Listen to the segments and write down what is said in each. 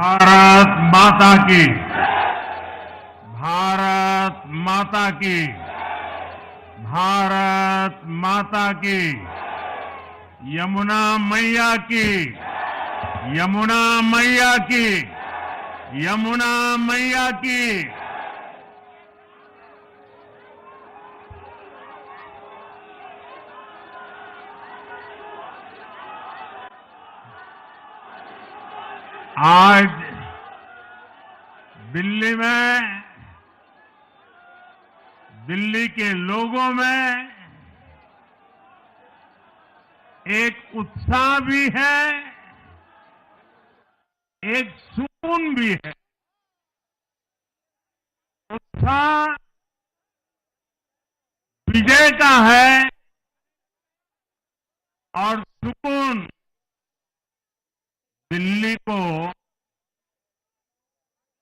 भारत माता की। भारत माता की। भारत माता की। यमुना मैया की। यमुना मैया की। यमुना मैया की। आज दिल्ली में, दिल्ली के लोगों में एक उत्साह भी है, एक सुकून भी है। उत्साह विजय का है और सुकून दिल्ली को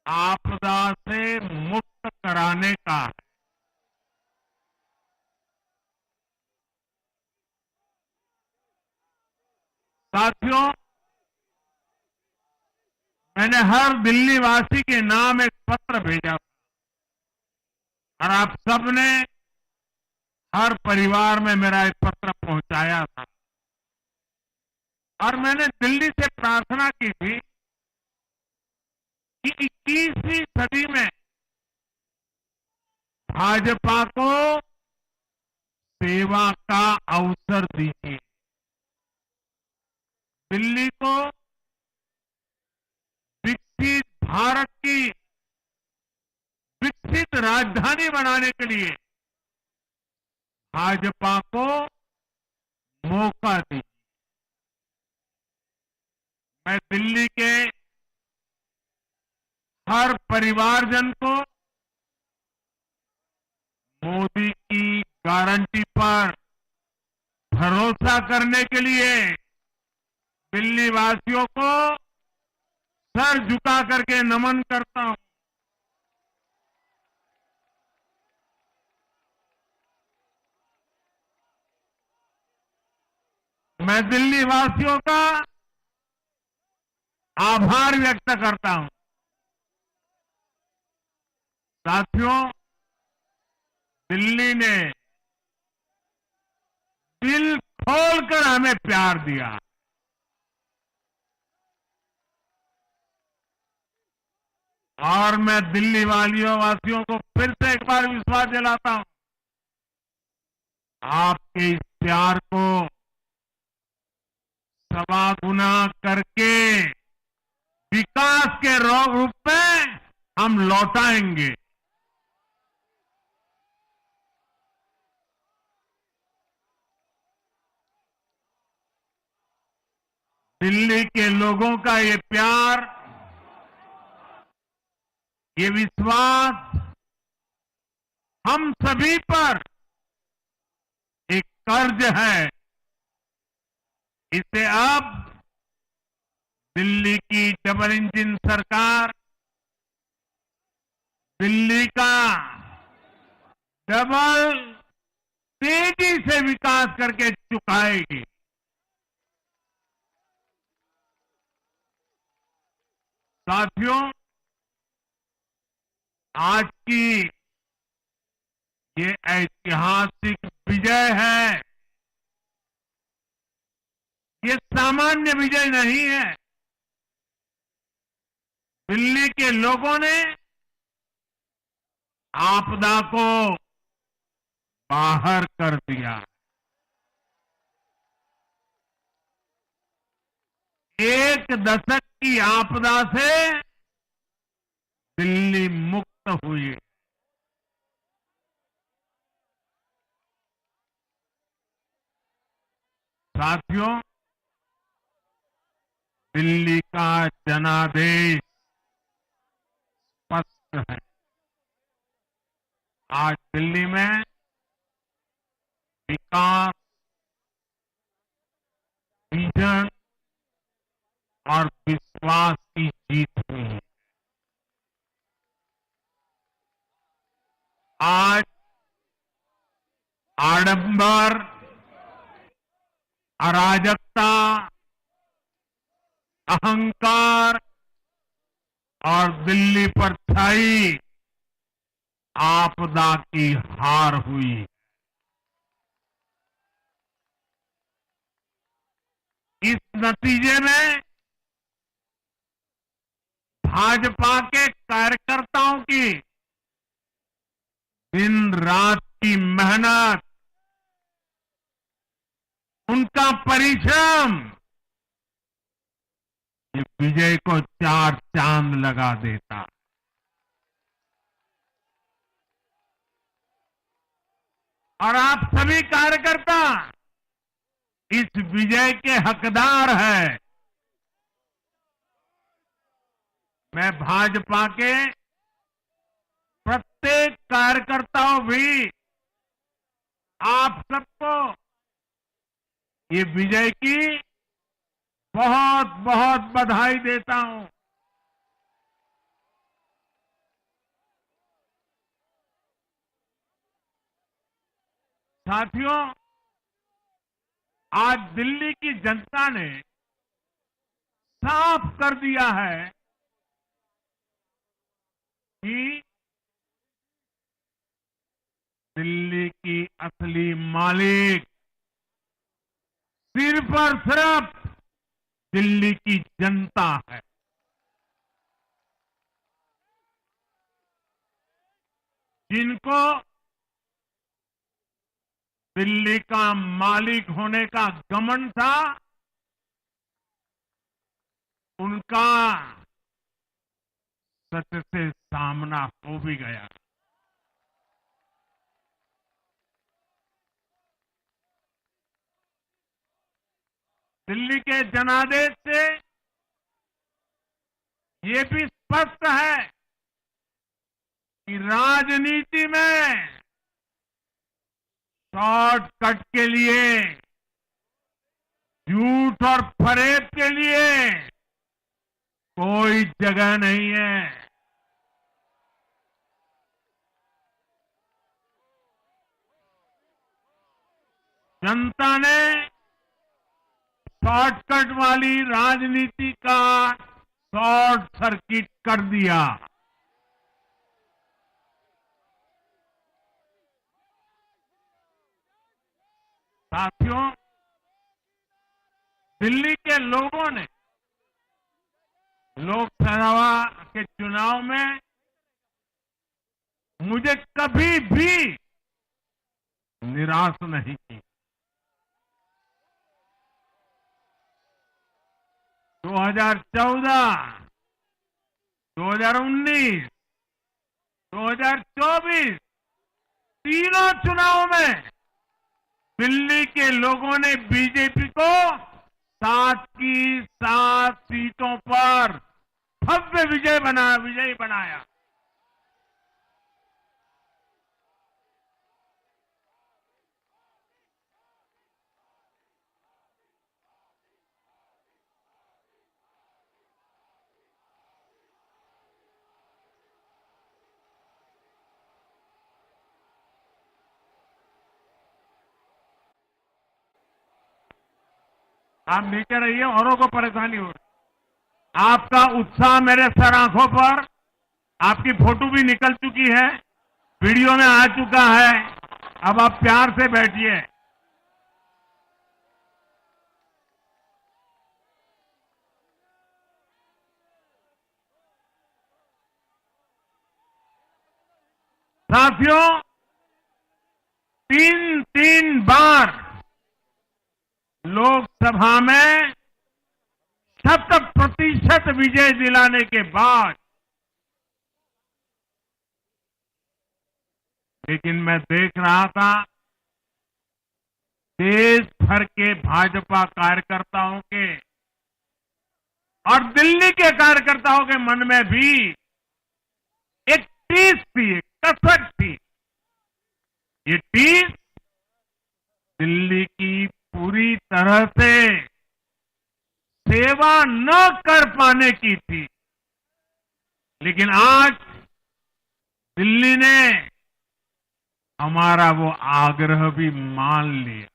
आपदा से मुक्त कराने का है। साथियों, मैंने हर दिल्ली वासी के नाम एक पत्र भेजा और आप सबने हर परिवार में मेरा एक पत्र पहुंचाया था और मैंने दिल्ली से प्रार्थना की थी कि 21वीं सदी में भाजपा को सेवा का अवसर दीजिए, दिल्ली को विकसित भारत की विकसित राजधानी बनाने के लिए भाजपा को मौका दीजिए। मैं दिल्ली के हर परिवारजन को मोदी की गारंटी पर भरोसा करने के लिए दिल्ली वासियों को सर झुका करके नमन करता हूं। मैं दिल्ली वासियों का आभार व्यक्त करता हूं। साथियों, दिल्ली ने दिल खोलकर हमें प्यार दिया और मैं दिल्ली वासियों को फिर से एक बार विश्वास दिलाता हूं, आपके इस प्यार को सवा गुना करके विकास के रूप में हम लौटाएंगे। दिल्ली के लोगों का ये प्यार, ये विश्वास हम सभी पर एक कर्ज है। इसे अब दिल्ली की डबल इंजन सरकार, दिल्ली का डबल तेजी से विकास करके चुकाएगी। साथियों, आज की ये ऐतिहासिक विजय है, ये सामान्य विजय नहीं है। दिल्ली के लोगों ने आपदा को बाहर कर दिया। एक दशक की आपदा से दिल्ली मुक्त हुई। साथियों, दिल्ली का जनादेश स्पष्ट है। आज दिल्ली में विकास, विजन और विश्वास की जीत हुई है। आज आडंबर, अराजकता, अहंकार और दिल्ली पर छाई आपदा की हार हुई। इस नतीजे में भाजपा के कार्यकर्ताओं की दिन रात की मेहनत, उनका परिश्रम ये विजय को चार चांद लगा देता। और आप सभी कार्यकर्ता इस विजय के हकदार हैं। मैं भाजपा के प्रत्येक कार्यकर्ताओं भी आप सबको ये विजय की बहुत बहुत बधाई देता हूं। साथियों, आज दिल्ली की जनता ने साफ कर दिया है कि दिल्ली की असली मालिक सिर्फ और सिर्फ दिल्ली की जनता है। जिनको दिल्ली का मालिक होने का घमंड था, उनका सच से सामना हो भी गया। दिल्ली के जनादेश से ये भी स्पष्ट है कि राजनीति में शॉर्टकट के लिए, झूठ और फरेब के लिए कोई जगह नहीं है। जनता ने शॉर्टकट वाली राजनीति का शॉर्ट सर्किट कर दिया। साथियों, दिल्ली के लोगों ने लोकसभा के चुनाव में मुझे कभी भी निराश नहीं की। 2014, 2019, 2024 तीनों चुनाव में दिल्ली के लोगों ने बीजेपी को 7 की 7 सीटों पर भव्य विजयी बनाया। आप नीचे रहिए, औरों को परेशानी हो रही। आपका उत्साह मेरे सर आंखों पर, आपकी फोटो भी निकल चुकी है, वीडियो में आ चुका है। अब आप प्यार से बैठिए। साथियों, 3 बार लोकसभा में 100% विजय दिलाने के बाद, लेकिन मैं देख रहा था देश भर के भाजपा कार्यकर्ताओं के और दिल्ली के कार्यकर्ताओं के मन में भी एक टीस थी, एक कसक थी। ये टीस दिल्ली की पूरी तरह से सेवा न कर पाने की थी। लेकिन आज दिल्ली ने हमारा वो आग्रह भी मान लिया।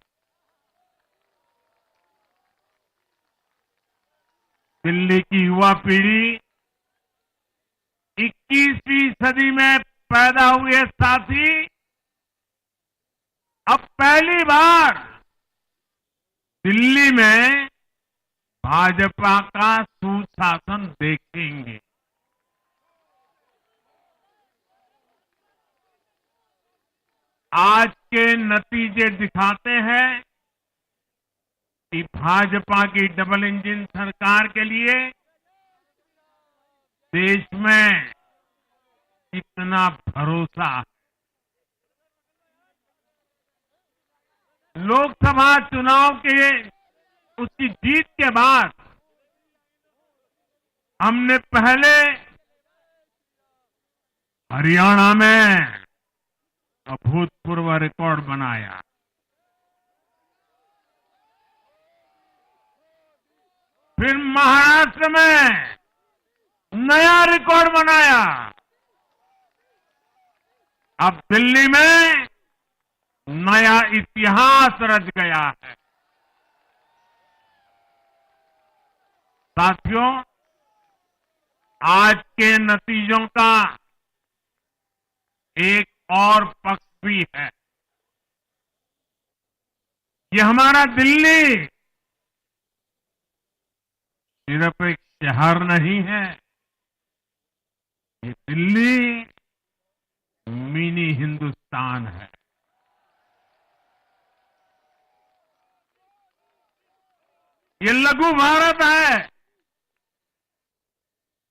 दिल्ली की युवा पीढ़ी 21वीं सदी में पैदा हुए साथी अब पहली बार दिल्ली में भाजपा का सुशासन देखेंगे। आज के नतीजे दिखाते हैं कि भाजपा की डबल इंजन सरकार के लिए देश में कितना भरोसा है। लोकसभा चुनाव के उसकी जीत के बाद हमने पहले हरियाणा में अभूतपूर्व रिकॉर्ड बनाया, फिर महाराष्ट्र में नया रिकॉर्ड बनाया, अब दिल्ली में नया इतिहास रच गया है। साथियों, आज के नतीजों का एक और पक्ष भी है। ये हमारा दिल्ली सिर्फ एक शहर नहीं है, ये दिल्ली मिनी हिंदुस्तान है। ये लघु भारत है।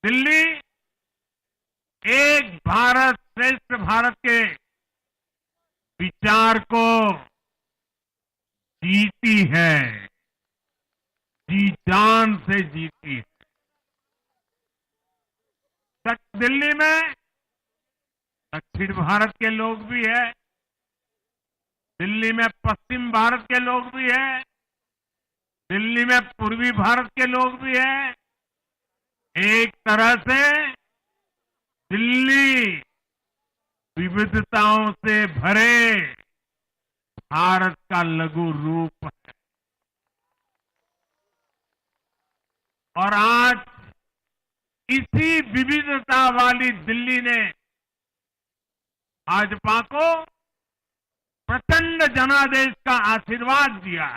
दिल्ली एक भारत श्रेष्ठ भारत के विचार को जीती है, जी जान से जीती है। दिल्ली में दक्षिण भारत के लोग भी हैं, दिल्ली में पश्चिम भारत के लोग भी हैं, दिल्ली में पूर्वी भारत के लोग भी हैं। एक तरह से दिल्ली विविधताओं से भरे भारत का लघु रूप है। और आज इसी विविधता वाली दिल्ली ने भाजपा को प्रचंड जनादेश का आशीर्वाद दिया।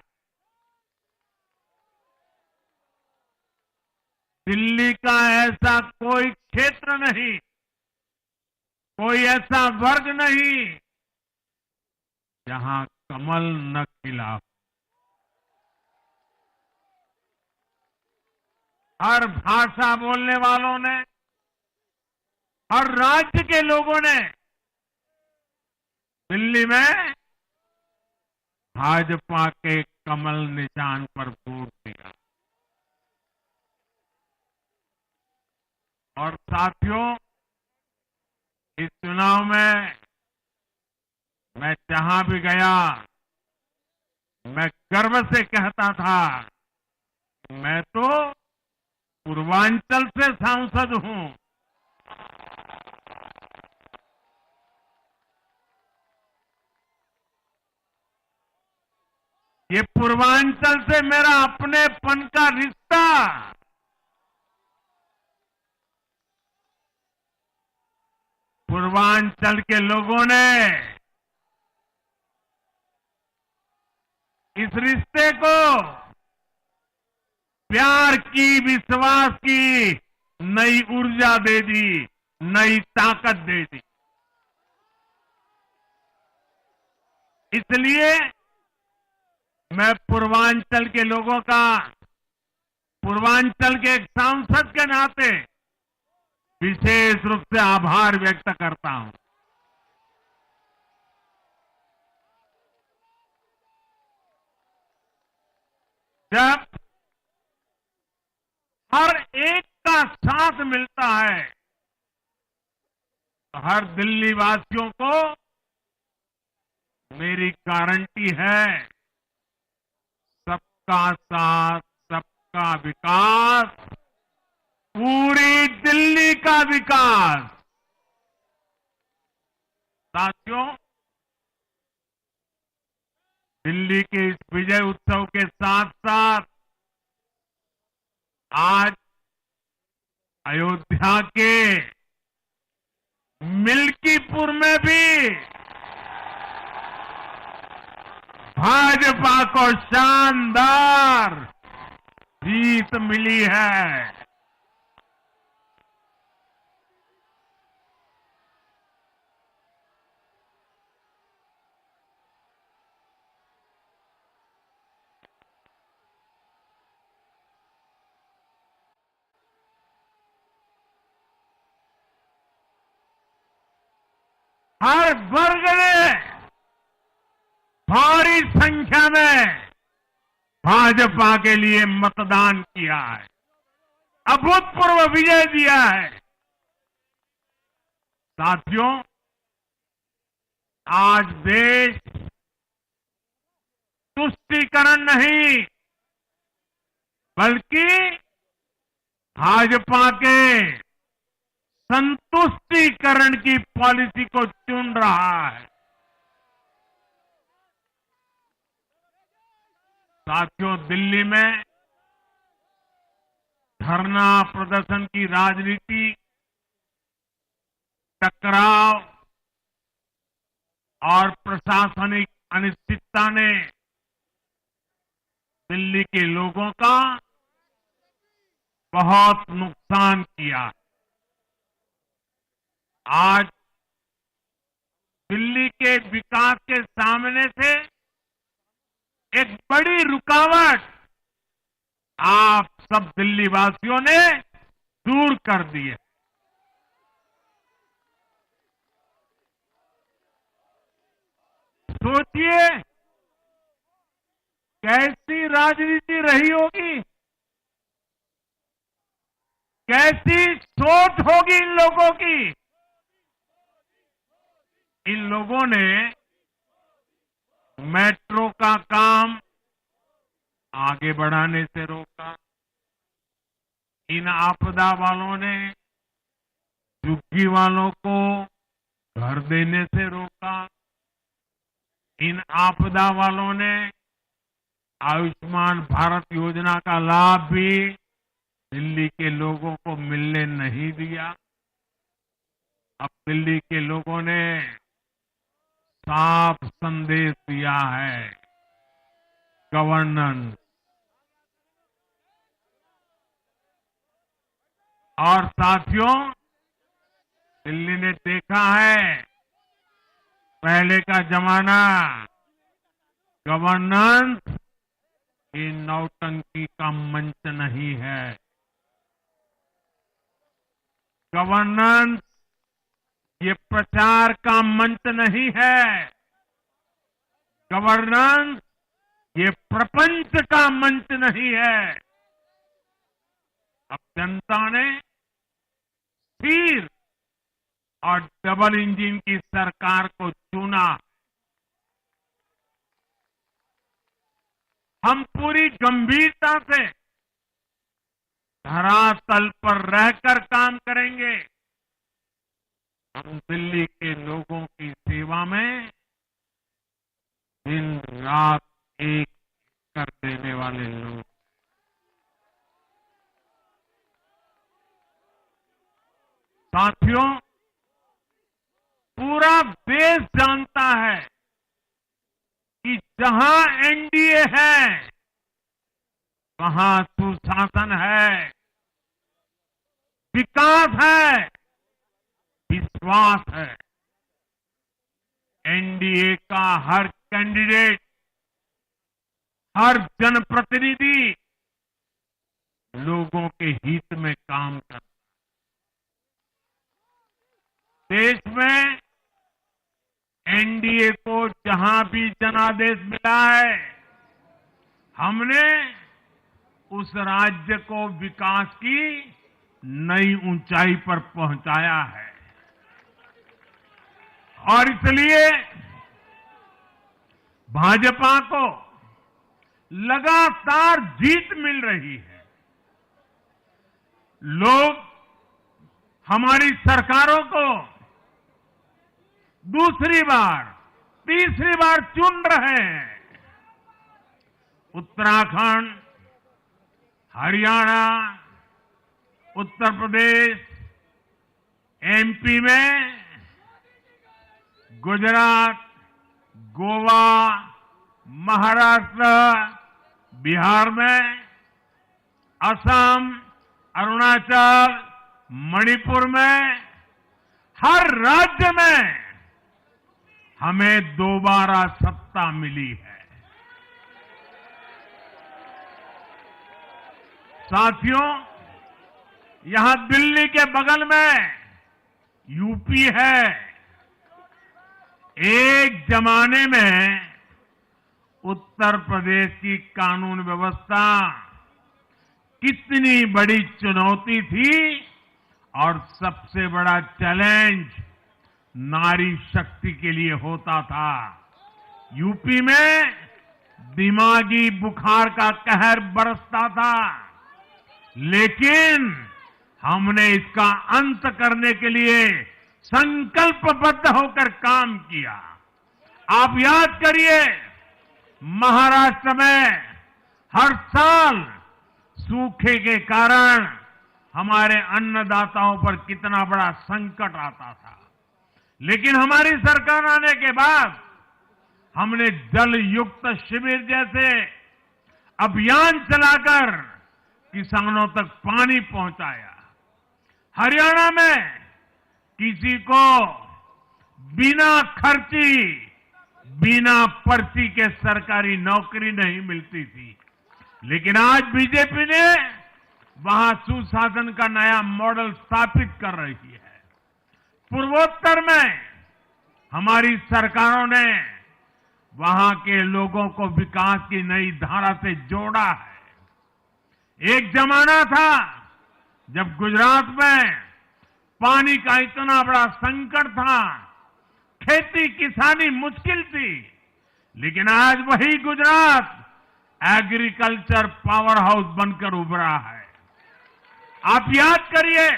दिल्ली का ऐसा कोई क्षेत्र नहीं, कोई ऐसा वर्ग नहीं जहां कमल न खिला हो। हर भाषा बोलने वालों ने, हर राज्य के लोगों ने दिल्ली में भाजपा के कमल निशान पर वोट दिया। और साथियों, इस चुनाव में मैं जहां भी गया, मैं गर्व से कहता था, मैं तो पूर्वांचल से सांसद हूं। ये पूर्वांचल से मेरा अपनेपन का रिश्ता पूर्वांचल के लोगों ने इस रिश्ते को प्यार की, विश्वास की नई ऊर्जा दे दी, नई ताकत दे दी। इसलिए मैं पूर्वांचल के लोगों का, पूर्वांचल के एक सांसद के नाते विशेष रूप से आभार व्यक्त करता हूं। जब हर एक का साथ मिलता है तो हर दिल्ली वासियों को मेरी गारंटी है, सबका साथ, सबका विकास, पूरी दिल्ली का विकास। साथियों, दिल्ली के इस विजय उत्सव के साथ साथ आज अयोध्या के मिल्कीपुर में भी भाजपा को शानदार जीत मिली है। हर वर्ग ने भारी संख्या में भाजपा के लिए मतदान किया है, अभूतपूर्व विजय दिया है। साथियों, आज देश तुष्टीकरण नहीं बल्कि भाजपा के संतुष्टीकरण की पॉलिसी को चुन रहा है। साथियों, दिल्ली में धरना प्रदर्शन की राजनीति, टकराव और प्रशासनिक अनिश्चितता ने दिल्ली के लोगों का बहुत नुकसान किया। आज दिल्ली के विकास के सामने से एक बड़ी रुकावट आप सब दिल्ली वासियों ने दूर कर दी है। सोचिए कैसी राजनीति रही होगी, कैसी सोच होगी इन लोगों की। इन लोगों ने मेट्रो का काम आगे बढ़ाने से रोका, इन आपदा वालों ने झुग्गी वालों को घर देने से रोका, इन आपदा वालों ने आयुष्मान भारत योजना का लाभ भी दिल्ली के लोगों को मिलने नहीं दिया। अब दिल्ली के लोगों ने साफ संदेश दिया है, गवर्नेंस। और साथियों, दिल्ली ने देखा है पहले का जमाना, गवर्नेंस ये नौटंकी का मंच नहीं है। गवर्नेंस ये प्रचार का मंच नहीं है। गवर्नेंस ये प्रपंच का मंच नहीं है। अब जनता ने स्थिर और डबल इंजन की सरकार को चुना। हम पूरी गंभीरता से धरातल पर रहकर काम करेंगे। हम दिल्ली के लोगों की सेवा में दिन रात एक कर देने वाले लोग। साथियों, पूरा देश जानता है कि जहां एनडीए है वहां सुशासन है, विकास है, विश्वास है। एनडीए का हर कैंडिडेट, हर जनप्रतिनिधि लोगों के हित में काम करता है। देश में एनडीए को जहां भी जनादेश मिला है, हमने उस राज्य को विकास की नई ऊंचाई पर पहुंचाया है। और इसलिए भाजपा को लगातार जीत मिल रही है। लोग हमारी सरकारों को दूसरी बार, तीसरी बार चुन रहे हैं। उत्तराखंड, हरियाणा, उत्तर प्रदेश, एमपी में गुजरात, गोवा, महाराष्ट्र, बिहार में, असम, अरुणाचल, मणिपुर में, हर राज्य में हमें दोबारा सत्ता मिली है। साथियों, यहां दिल्ली के बगल में यूपी है। एक जमाने में उत्तर प्रदेश की कानून व्यवस्था कितनी बड़ी चुनौती थी और सबसे बड़ा चैलेंज नारी शक्ति के लिए होता था। यूपी में दिमागी बुखार का कहर बरसता था, लेकिन हमने इसका अंत करने के लिए संकल्पबद्ध होकर काम किया। आप याद करिए, महाराष्ट्र में हर साल सूखे के कारण हमारे अन्नदाताओं पर कितना बड़ा संकट आता था, लेकिन हमारी सरकार आने के बाद हमने जल युक्त शिविर जैसे अभियान चलाकर किसानों तक पानी पहुंचाया। हरियाणा में किसी को बिना खर्ची, बिना पर्ची के सरकारी नौकरी नहीं मिलती थी, लेकिन आज बीजेपी ने वहां सुशासन का नया मॉडल स्थापित कर रही है। पूर्वोत्तर में हमारी सरकारों ने वहां के लोगों को विकास की नई धारा से जोड़ा है। एक जमाना था जब गुजरात में पानी का इतना बड़ा संकट था, खेती किसानी मुश्किल थी, लेकिन आज वही गुजरात एग्रीकल्चर पावर हाउस बनकर उभरा है। आप याद करिए,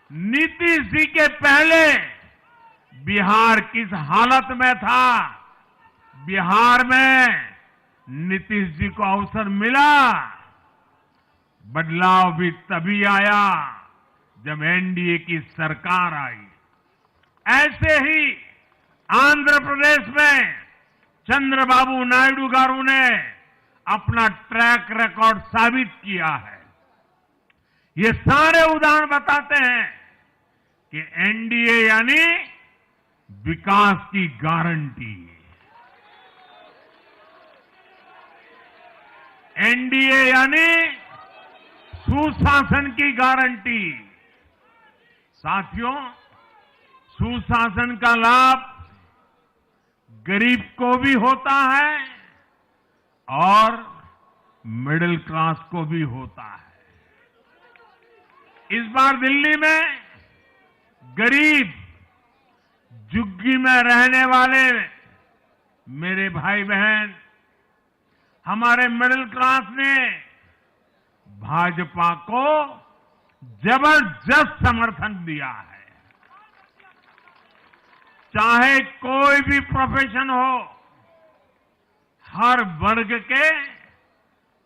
नीतीश जी के पहले बिहार किस हालत में था। बिहार में नीतीश जी को अवसर मिला। बदलाव भी तभी आया जब एनडीए की सरकार आई। ऐसे ही आंध्र प्रदेश में चंद्रबाबू नायडू गारू ने अपना ट्रैक रिकॉर्ड साबित किया है। ये सारे उदाहरण बताते हैं कि एनडीए यानी विकास की गारंटी। एनडीए यानी सुशासन की गारंटी। साथियों, सुशासन का लाभ गरीब को भी होता है और मिडिल क्लास को भी होता है। इस बार दिल्ली में गरीब, झुग्गी में रहने वाले मेरे भाई बहन, हमारे मिडिल क्लास ने भाजपा को जबरदस्त समर्थन दिया है। चाहे कोई भी प्रोफेशन हो, हर वर्ग के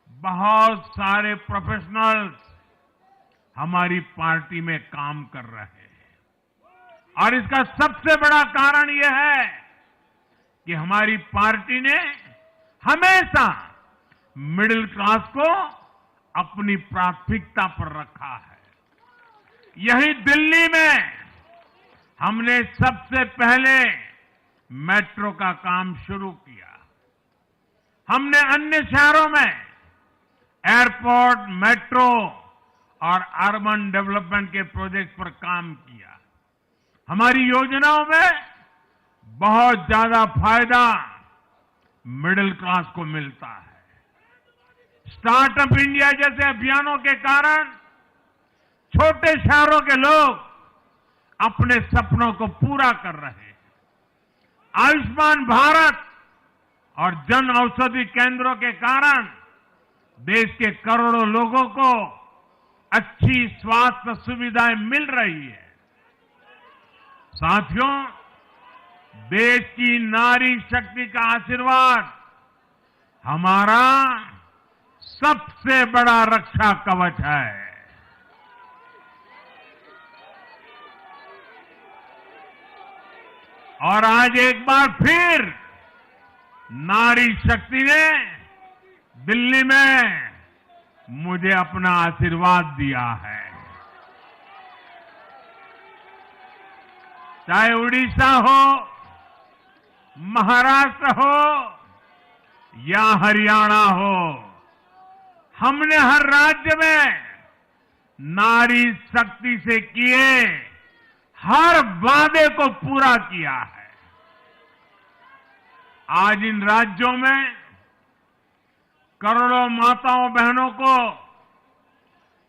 बहुत सारे प्रोफेशनल्स हमारी पार्टी में काम कर रहे हैं। और इसका सबसे बड़ा कारण यह है कि हमारी पार्टी ने हमेशा मिडिल क्लास को अपनी प्राथमिकता पर रखा है। यही दिल्ली में हमने सबसे पहले मेट्रो का काम शुरू किया। हमने अन्य शहरों में एयरपोर्ट, मेट्रो और अर्बन डेवलपमेंट के प्रोजेक्ट पर काम किया। हमारी योजनाओं में बहुत ज्यादा फायदा मिडिल क्लास को मिलता है। स्टार्टअप इंडिया जैसे अभियानों के कारण छोटे शहरों के लोग अपने सपनों को पूरा कर रहे हैं। आयुष्मान भारत और जन औषधि केंद्रों के कारण देश के करोड़ों लोगों को अच्छी स्वास्थ्य सुविधाएं मिल रही है। साथियों, देश की नारी शक्ति का आशीर्वाद हमारा सबसे बड़ा रक्षा कवच है। और आज एक बार फिर नारी शक्ति ने दिल्ली में मुझे अपना आशीर्वाद दिया है। चाहे उड़ीसा हो, महाराष्ट्र हो या हरियाणा हो, हमने हर राज्य में नारी शक्ति से किए हर वादे को पूरा किया है। आज इन राज्यों में करोड़ों माताओं बहनों को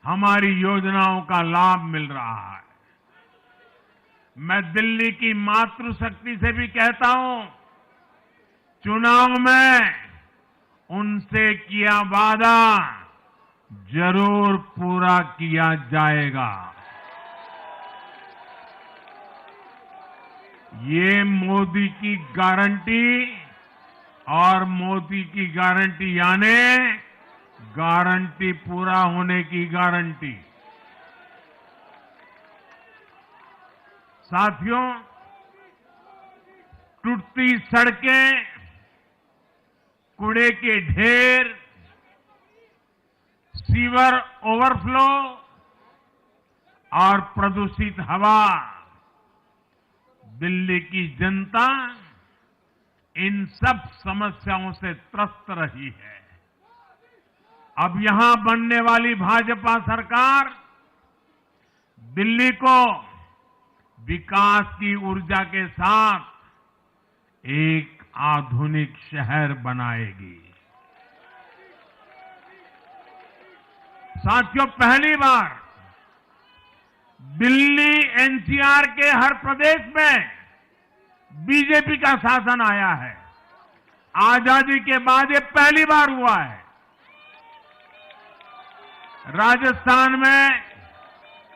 हमारी योजनाओं का लाभ मिल रहा है। मैं दिल्ली की मातृशक्ति से भी कहता हूं, चुनाव में उनसे किया वादा जरूर पूरा किया जाएगा। ये मोदी की गारंटी और मोदी की गारंटी यानी गारंटी पूरा होने की गारंटी। साथियों, टूटती सड़कें, कूड़े के ढेर, सीवर ओवरफ्लो और प्रदूषित हवा, दिल्ली की जनता इन सब समस्याओं से त्रस्त रही है। अब यहां बनने वाली भाजपा सरकार दिल्ली को विकास की ऊर्जा के साथ एक आधुनिक शहर बनाएगी। साथियों, पहली बार दिल्ली एनसीआर के हर प्रदेश में बीजेपी का शासन आया है। आजादी के बाद ये पहली बार हुआ है। राजस्थान में,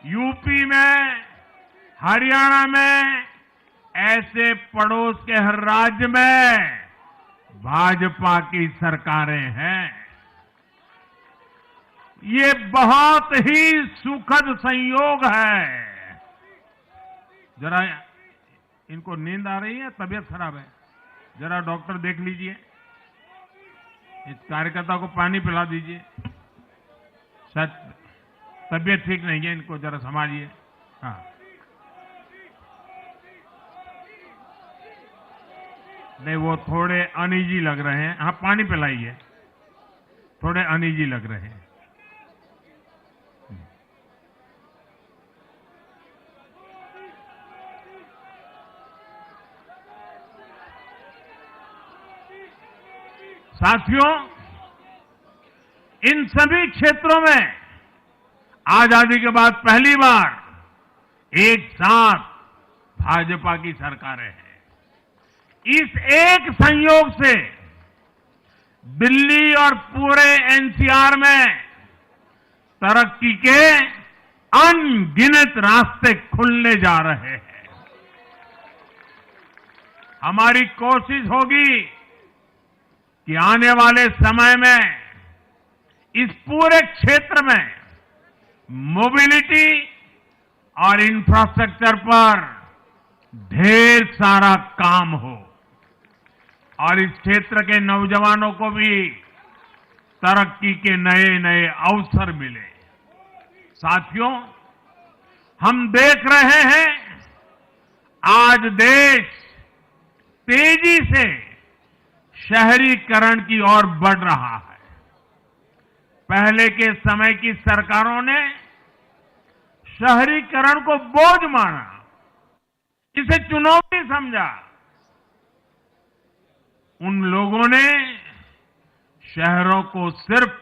यूपी में, हरियाणा में, ऐसे पड़ोस के हर राज्य में भाजपा की सरकारें हैं। ये बहुत ही सुखद संयोग है। जरा इनको नींद आ रही है, तबीयत खराब है, जरा डॉक्टर देख लीजिए। इस कार्यकर्ता को पानी पिला दीजिए, शायद तबीयत ठीक नहीं है, इनको जरा संभालिए। हाँ, नहीं, वो थोड़े अनईजी लग रहे हैं। हाँ, पानी पिलाइए, थोड़े अनईजी लग रहे हैं। साथियों, इन सभी क्षेत्रों में आजादी के बाद पहली बार एक साथ भाजपा की सरकारें हैं। इस एक संयोग से दिल्ली और पूरे एनसीआर में तरक्की के अनगिनत रास्ते खुलने जा रहे हैं। हमारी कोशिश होगी कि आने वाले समय में इस पूरे क्षेत्र में मोबिलिटी और इंफ्रास्ट्रक्चर पर ढेर सारा काम हो और इस क्षेत्र के नौजवानों को भी तरक्की के नए नए अवसर मिले। साथियों, हम देख रहे हैं आज देश तेजी से शहरीकरण की ओर बढ़ रहा है। पहले के समय की सरकारों ने शहरीकरण को बोझ माना, इसे चुनौती समझा। उन लोगों ने शहरों को सिर्फ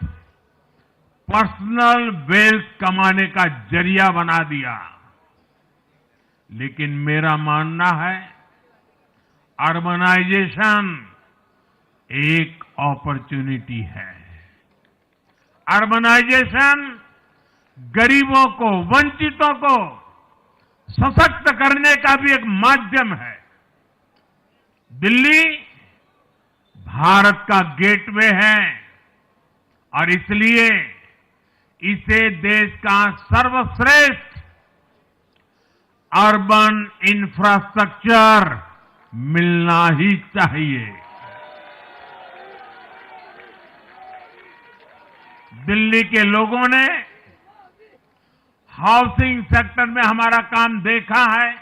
पर्सनल वेल्थ कमाने का जरिया बना दिया। लेकिन मेरा मानना है, अर्बनाइजेशन एक अपॉर्चुनिटी है। अर्बनाइजेशन गरीबों को, वंचितों को सशक्त करने का भी एक माध्यम है। दिल्ली भारत का गेटवे है और इसलिए इसे देश का सर्वश्रेष्ठ अर्बन इंफ्रास्ट्रक्चर मिलना ही चाहिए। दिल्ली के लोगों ने हाउसिंग सेक्टर में हमारा काम देखा है,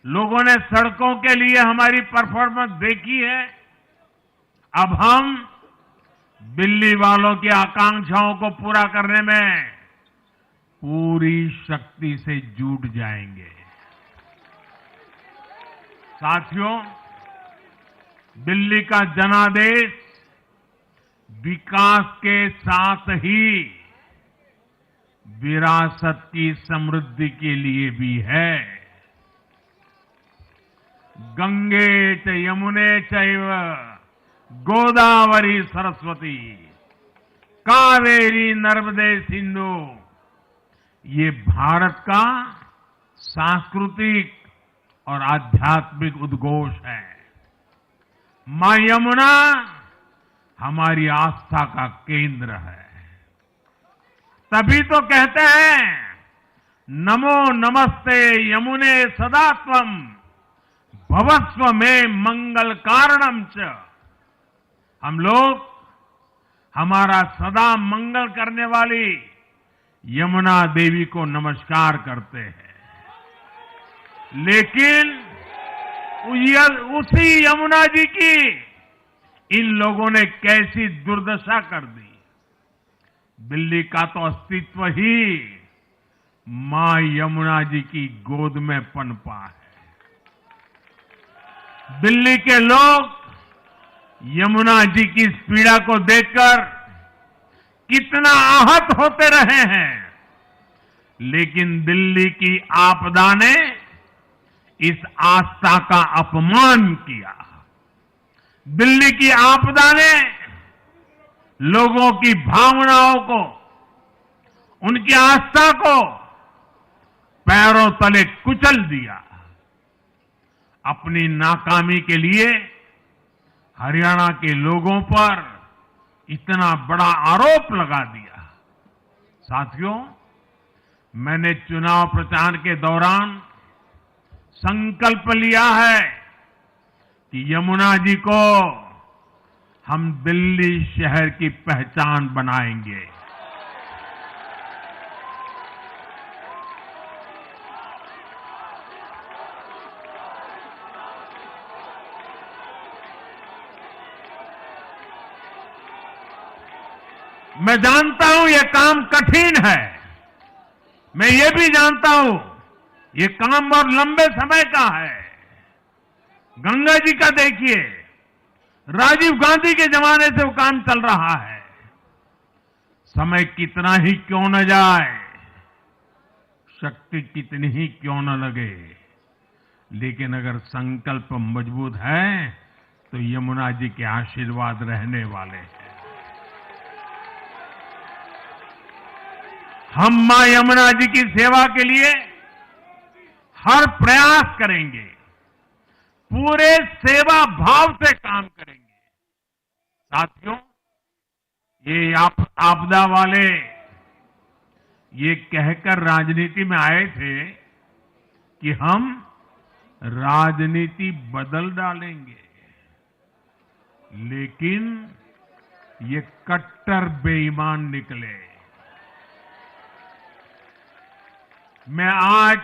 लोगों ने सड़कों के लिए हमारी परफॉर्मेंस देखी है। अब हम दिल्ली वालों की आकांक्षाओं को पूरा करने में पूरी शक्ति से जुट जाएंगे। साथियों, दिल्ली का जनादेश विकास के साथ ही विरासत की समृद्धि के लिए भी है। गंगे च यमुने चैव गोदावरी सरस्वती कावेरी नर्मदे सिंधु, ये भारत का सांस्कृतिक और आध्यात्मिक उद्घोष है। मां यमुना हमारी आस्था का केंद्र है। तभी तो कहते हैं नमो नमस्ते यमुने सदा त्वम भवस्व में मंगल कारणम च। हम लोग हमारा सदा मंगल करने वाली यमुना देवी को नमस्कार करते हैं, लेकिन उसी यमुना जी की इन लोगों ने कैसी दुर्दशा कर दी। दिल्ली का तो अस्तित्व ही मां यमुना जी की गोद में पनपा है। दिल्ली के लोग यमुना जी की इस पीड़ा को देखकर कितना आहत होते रहे हैं, लेकिन दिल्ली की आपदा ने इस आस्था का अपमान किया। दिल्ली की आपदा ने लोगों की भावनाओं को, उनकी आस्था को पैरों तले कुचल दिया। अपनी नाकामी के लिए हरियाणा के लोगों पर इतना बड़ा आरोप लगा दिया। साथियों, मैंने चुनाव प्रचार के दौरान संकल्प लिया है कि यमुना जी को हम दिल्ली शहर की पहचान बनाएंगे। मैं जानता हूं यह काम कठिन है, मैं ये भी जानता हूं ये काम और लंबे समय का है। गंगा जी का देखिए, राजीव गांधी के जमाने से वो काम चल रहा है। समय कितना ही क्यों न जाए, शक्ति कितनी ही क्यों न लगे, लेकिन अगर संकल्प मजबूत है तो यमुना जी के आशीर्वाद रहने वाले हैं। हम मां यमुना जी की सेवा के लिए हर प्रयास करेंगे, पूरे सेवा भाव से काम करेंगे। साथियों, ये आपदा वाले ये कहकर राजनीति में आए थे कि हम राजनीति बदल डालेंगे, लेकिन ये कट्टर बेईमान निकले। मैं आज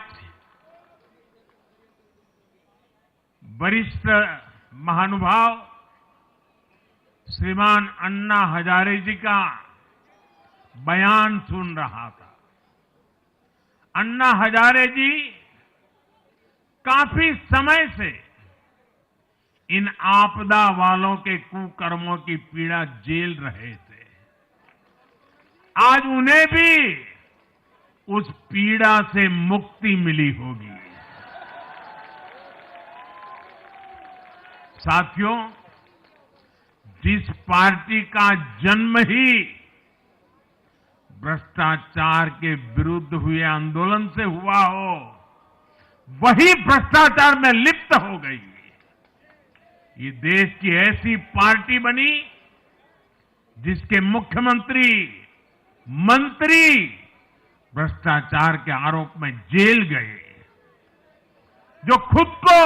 वरिष्ठ महानुभाव श्रीमान अन्ना हजारे जी का बयान सुन रहा था। अन्ना हजारे जी काफी समय से इन आपदा वालों के कुकर्मों की पीड़ा झेल रहे थे। आज उन्हें भी उस पीड़ा से मुक्ति मिली होगी। साथियों, जिस पार्टी का जन्म ही भ्रष्टाचार के विरुद्ध हुए आंदोलन से हुआ हो, वही भ्रष्टाचार में लिप्त हो गई। ये देश की ऐसी पार्टी बनी जिसके मुख्यमंत्री, मंत्री भ्रष्टाचार के आरोप में जेल गए, जो खुद को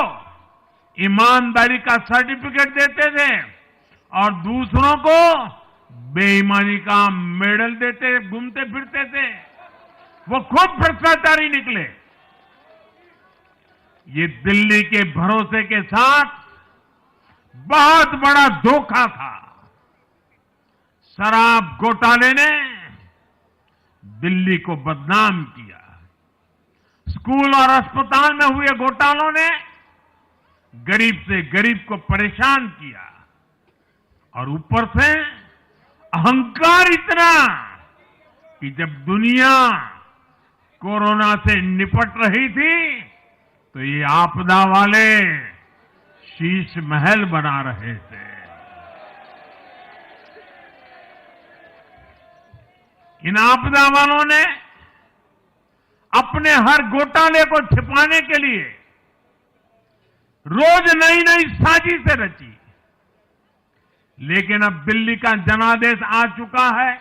ईमानदारी का सर्टिफिकेट देते थे और दूसरों को बेईमानी का मेडल देते घूमते फिरते थे। वो खुद भ्रष्टाचारी निकले। ये दिल्ली के भरोसे के साथ बहुत बड़ा धोखा था। शराब घोटाले ने दिल्ली को बदनाम किया। स्कूल और अस्पताल में हुए घोटालों ने गरीब से गरीब को परेशान किया और ऊपर से अहंकार इतना कि जब दुनिया कोरोना से निपट रही थी तो ये आपदा वाले शीश महल बना रहे थे। इन आपदा वालों ने अपने हर घोटाले को छिपाने के लिए रोज नई नई साजिशें रची। लेकिन अब दिल्ली का जनादेश आ चुका है।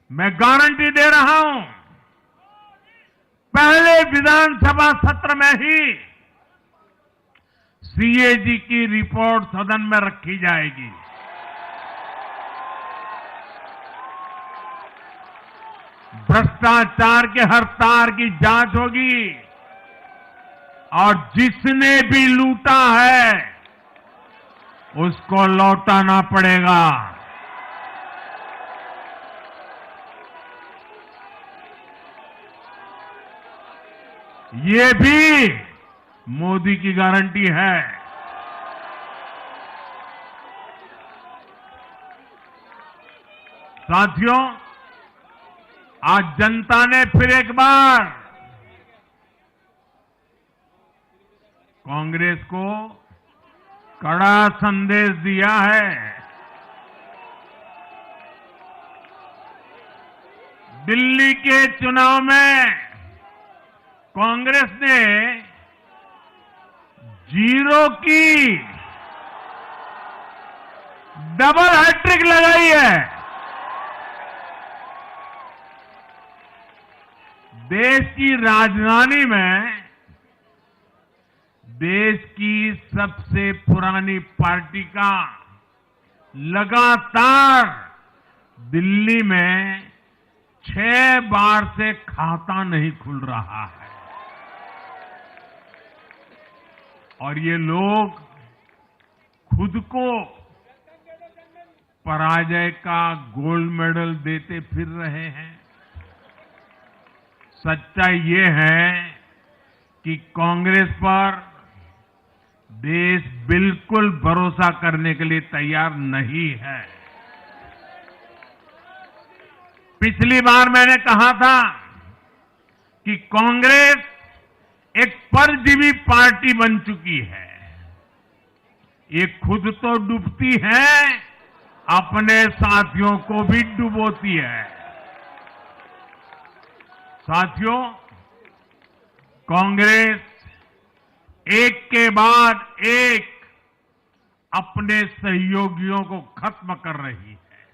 मैं गारंटी दे रहा हूं, पहले विधानसभा सत्र में ही सीएजी की रिपोर्ट सदन में रखी जाएगी। भ्रष्टाचार के हर तार की जांच होगी और जिसने भी लूटा है उसको लौटाना पड़ेगा। ये भी मोदी की गारंटी है। साथियों, आज जनता ने फिर एक बार कांग्रेस को कड़ा संदेश दिया है। दिल्ली के चुनाव में कांग्रेस ने 0 की डबल हैट्रिक लगाई है। देश की राजधानी में देश की सबसे पुरानी पार्टी का लगातार दिल्ली में 6 बार से खाता नहीं खुल रहा है और ये लोग खुद को पराजय का गोल्ड मेडल देते फिर रहे हैं। सच्चाई ये है कि कांग्रेस पर देश बिल्कुल भरोसा करने के लिए तैयार नहीं है। पिछली बार मैंने कहा था कि कांग्रेस एक परजीवी पार्टी बन चुकी है। ये खुद तो डूबती है, अपने साथियों को भी डुबोती है। साथियों, कांग्रेस एक के बाद एक अपने सहयोगियों को खत्म कर रही है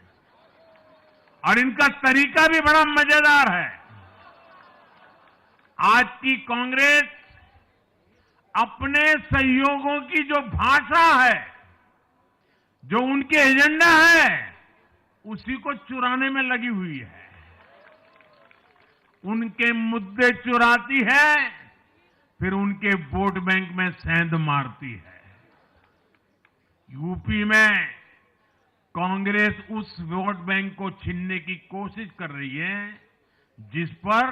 और इनका तरीका भी बड़ा मजेदार है। आज की कांग्रेस अपने सहयोगियों की जो भाषा है, जो उनके एजेंडा है, उसी को चुराने में लगी हुई है। उनके मुद्दे चुराती है, फिर उनके वोट बैंक में सेंध मारती है। यूपी में कांग्रेस उस वोट बैंक को छीनने की कोशिश कर रही है जिस पर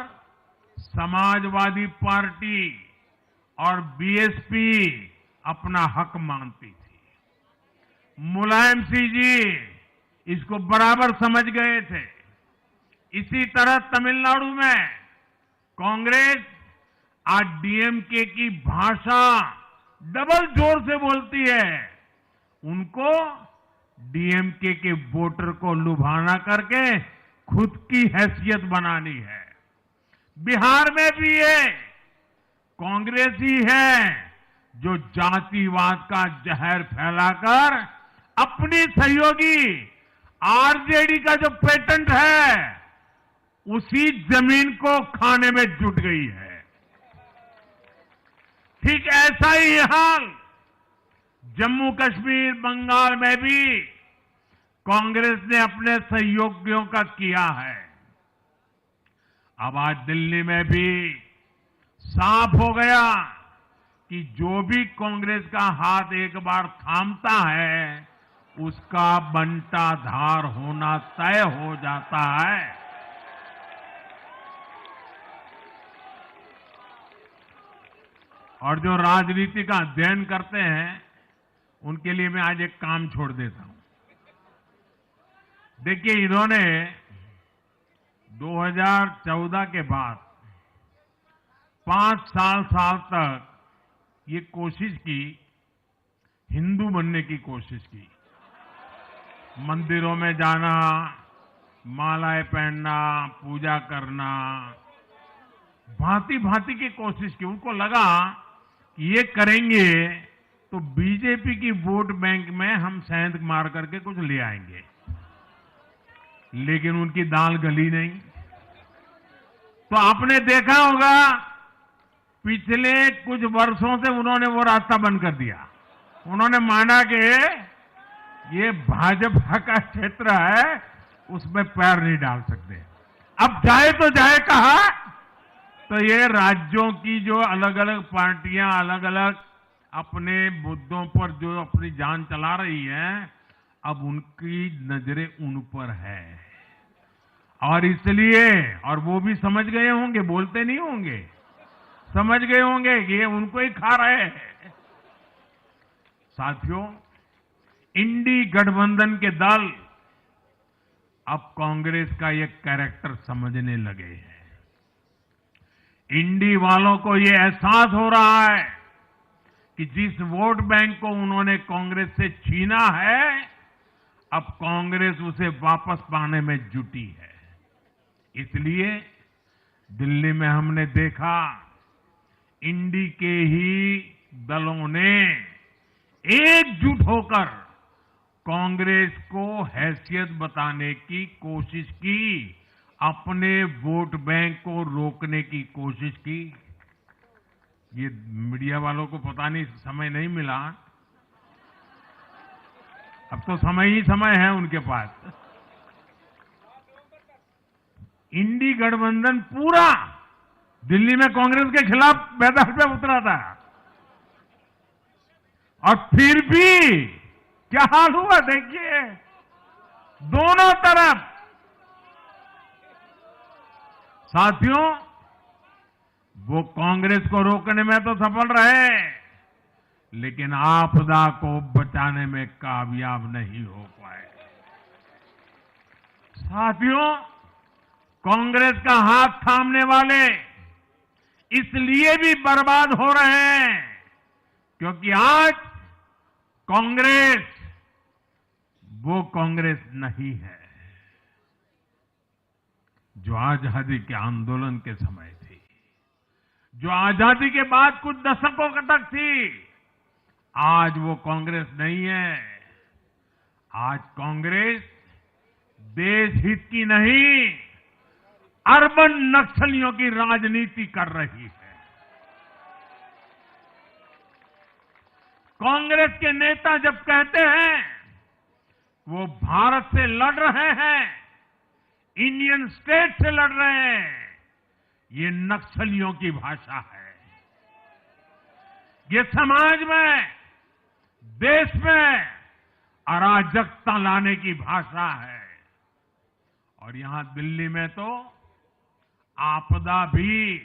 समाजवादी पार्टी और बीएसपी अपना हक मानती थी। मुलायम सिंह जी इसको बराबर समझ गए थे। इसी तरह तमिलनाडु में कांग्रेस आज डीएमके की भाषा डबल जोर से बोलती है। उनको डीएमके के वोटर को लुभाना करके खुद की हैसियत बनानी है। बिहार में भी ये कांग्रेस ही है जो जातिवाद का जहर फैलाकर अपनी सहयोगी आरजेडी का जो पेटेंट है उसी जमीन को खाने में जुट गई है। ठीक ऐसा ही हाल जम्मू कश्मीर, बंगाल में भी कांग्रेस ने अपने सहयोगियों का किया है। अब आज दिल्ली में भी साफ हो गया कि जो भी कांग्रेस का हाथ एक बार थामता है उसका बंटाधार होना तय हो जाता है। और जो राजनीति का अध्ययन करते हैं उनके लिए मैं आज एक काम छोड़ देता हूं। देखिए, इन्होंने 2014 के बाद 5 साल तक ये कोशिश की, हिंदू बनने की कोशिश की। मंदिरों में जाना, मालाएं पहनना, पूजा करना, भांति भांति की कोशिश की। उनको लगा कि ये करेंगे तो बीजेपी की वोट बैंक में हम सेंध मार करके कुछ ले आएंगे, लेकिन उनकी दाल गली नहीं। तो आपने देखा होगा पिछले कुछ वर्षों से उन्होंने वो रास्ता बंद कर दिया। उन्होंने माना कि ये भाजपा का क्षेत्र है, उसमें पैर नहीं डाल सकते। अब जाए तो जाए कहा, तो ये राज्यों की जो अलग अलग पार्टियां अलग अलग अपने मुद्दों पर जो अपनी जान चला रही हैं, अब उनकी नजरें उन पर है। और इसलिए, और वो भी समझ गए होंगे, बोलते नहीं होंगे, समझ गए होंगे कि ये उनको ही खा रहे हैं। साथियों, इंडी गठबंधन के दल अब कांग्रेस का ये कैरेक्टर समझने लगे हैं। इंडी वालों को ये एहसास हो रहा है कि जिस वोट बैंक को उन्होंने कांग्रेस से छीना है, अब कांग्रेस उसे वापस पाने में जुटी है। इसलिए दिल्ली में हमने देखा, इंडी के ही दलों ने एकजुट होकर कांग्रेस को हैसियत बताने की कोशिश की, अपने वोट बैंक को रोकने की कोशिश की। ये मीडिया वालों को पता नहीं समय नहीं मिला, अब तो समय ही समय है उनके पास। इंडी गठबंधन पूरा दिल्ली में कांग्रेस के खिलाफ मैदान पे उतरा था, और फिर भी क्या हाल हुआ देखिए, दोनों तरफ। साथियों, वो कांग्रेस को रोकने में तो सफल रहे, लेकिन आपदा को बचाने में कामयाब नहीं हो पाए। साथियों, कांग्रेस का हाथ थामने वाले इसलिए भी बर्बाद हो रहे हैं क्योंकि आज कांग्रेस वो कांग्रेस नहीं है जो आजादी के आंदोलन के समय थी, जो आजादी के बाद कुछ दशकों तक थी। आज वो कांग्रेस नहीं है। आज कांग्रेस देश हित की नहीं, अर्बन नक्सलियों की राजनीति कर रही है। कांग्रेस के नेता जब कहते हैं वो भारत से लड़ रहे हैं, इंडियन स्टेट से लड़ रहे हैं, ये नक्सलियों की भाषा है। ये समाज में, देश में अराजकता लाने की भाषा है। और यहां दिल्ली में तो आपदा भी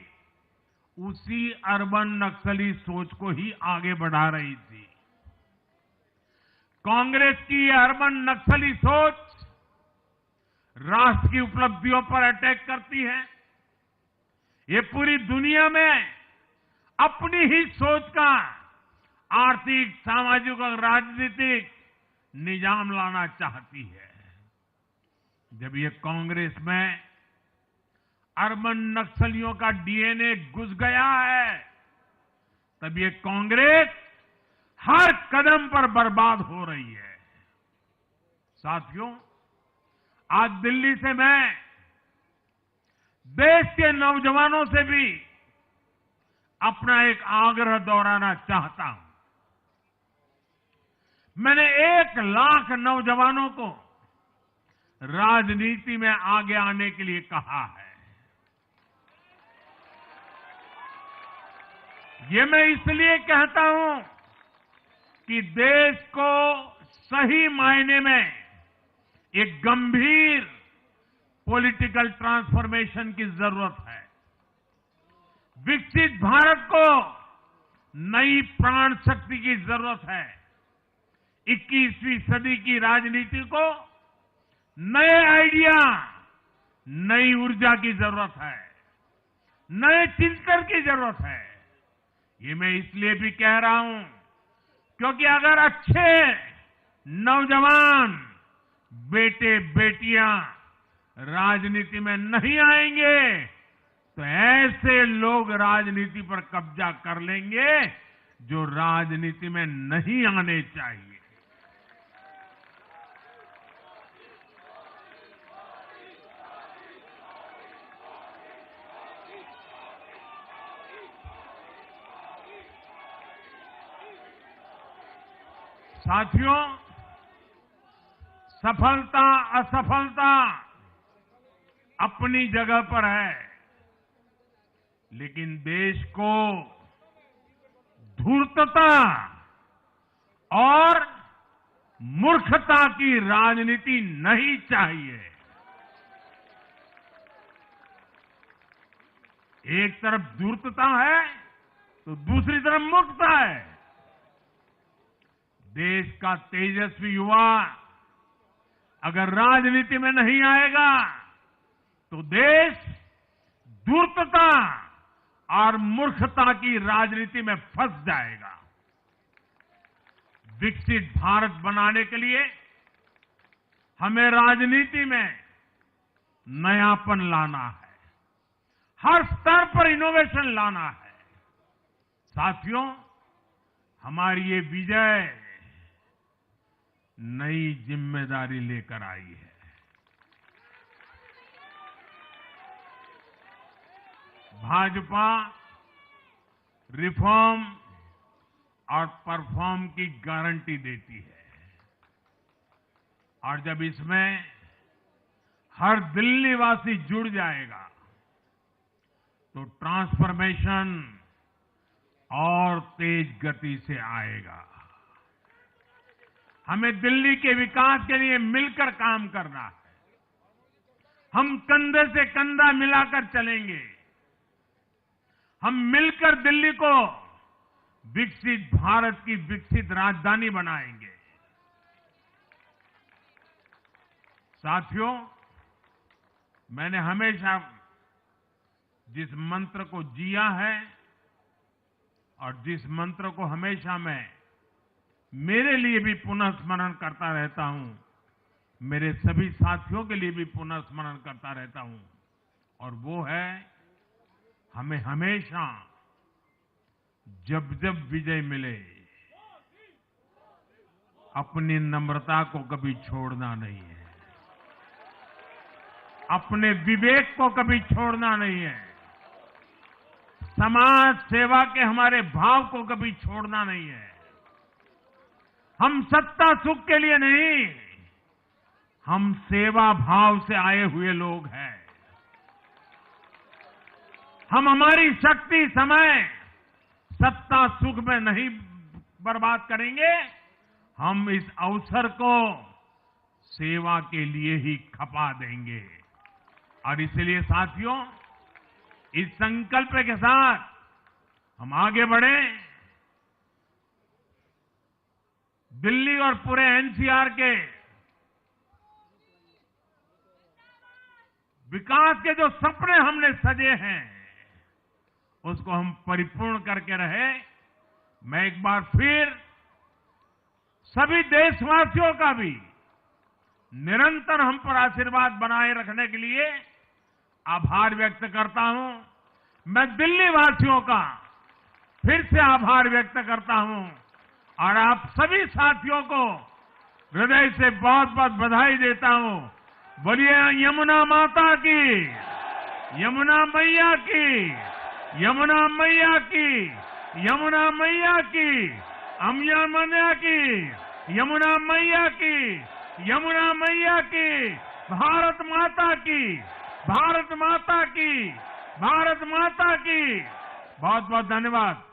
उसी अर्बन नक्सली सोच को ही आगे बढ़ा रही थी। कांग्रेस की ये अर्बन नक्सली सोच राष्ट्र की उपलब्धियों पर अटैक करती है। ये पूरी दुनिया में अपनी ही सोच का आर्थिक, सामाजिक और राजनीतिक निजाम लाना चाहती है। जब ये कांग्रेस में अर्बन नक्सलियों का डीएनए घुस गया है, तब ये कांग्रेस हर कदम पर बर्बाद हो रही है। साथियों, आज दिल्ली से मैं देश के नौजवानों से भी अपना एक आग्रह दोहराना चाहता हूं। मैंने 1 लाख नौजवानों को राजनीति में आगे आने के लिए कहा है। ये मैं इसलिए कहता हूं कि देश को सही मायने में एक गंभीर पॉलिटिकल ट्रांसफॉर्मेशन की जरूरत है। विकसित भारत को नई प्राण शक्ति की जरूरत है। 21वीं सदी की राजनीति को नए आइडिया, नई ऊर्जा की जरूरत है, नए चिंतन की जरूरत है। ये मैं इसलिए भी कह रहा हूं क्योंकि अगर अच्छे नौजवान बेटे बेटियां राजनीति में नहीं आएंगे तो ऐसे लोग राजनीति पर कब्जा कर लेंगे जो राजनीति में नहीं आने चाहिए। साथियों, सफलता असफलता अपनी जगह पर है, लेकिन देश को धूर्तता और मूर्खता की राजनीति नहीं चाहिए। एक तरफ धूर्तता है तो दूसरी तरफ मूर्खता है। देश का तेजस्वी युवा अगर राजनीति में नहीं आएगा तो देश धूर्तता और मूर्खता की राजनीति में फंस जाएगा। विकसित भारत बनाने के लिए हमें राजनीति में नयापन लाना है, हर स्तर पर इनोवेशन लाना है। साथियों, हमारी ये विजय नई जिम्मेदारी लेकर आई है। भाजपा रिफॉर्म और परफॉर्म की गारंटी देती है और जब इसमें हर दिल्ली वासी जुड़ जाएगा तो ट्रांसफॉर्मेशन और तेज गति से आएगा। हमें दिल्ली के विकास के लिए मिलकर काम करना है। हम कंधे से कंधा मिलाकर चलेंगे। हम मिलकर दिल्ली को विकसित भारत की विकसित राजधानी बनाएंगे। साथियों, मैंने हमेशा जिस मंत्र को जिया है और जिस मंत्र को हमेशा मैं मेरे लिए भी पुनः स्मरण करता रहता हूं, मेरे सभी साथियों के लिए भी पुनः स्मरण करता रहता हूं, और वो है हमें हमेशा जब जब विजय मिले अपनी नम्रता को कभी छोड़ना नहीं है, अपने विवेक को कभी छोड़ना नहीं है, समाज सेवा के हमारे भाव को कभी छोड़ना नहीं है। हम सत्ता सुख के लिए नहीं, हम सेवा भाव से आए हुए लोग हैं। हम हमारी शक्ति समय सत्ता सुख में नहीं बर्बाद करेंगे, हम इस अवसर को सेवा के लिए ही खपा देंगे। और इसलिए साथियों, इस संकल्प के साथ हम आगे बढ़ें। दिल्ली और पूरे एनसीआर के विकास के जो सपने हमने सजे हैं उसको हम परिपूर्ण करके रहे। मैं एक बार फिर सभी देशवासियों का भी निरंतर हम पर आशीर्वाद बनाए रखने के लिए आभार व्यक्त करता हूं। मैं दिल्ली वासियों का फिर से आभार व्यक्त करता हूं और आप सभी साथियों को हृदय से बहुत बहुत बधाई देता हूं। बोलिए यमुना माता की, यमुना मैया की यमुना मैया की, यमुना मैया की, अम्बिया मैया की, यमुना मैया की, यमुना मैया की, भारत माता की, भारत माता की, भारत माता की। बहुत बहुत धन्यवाद।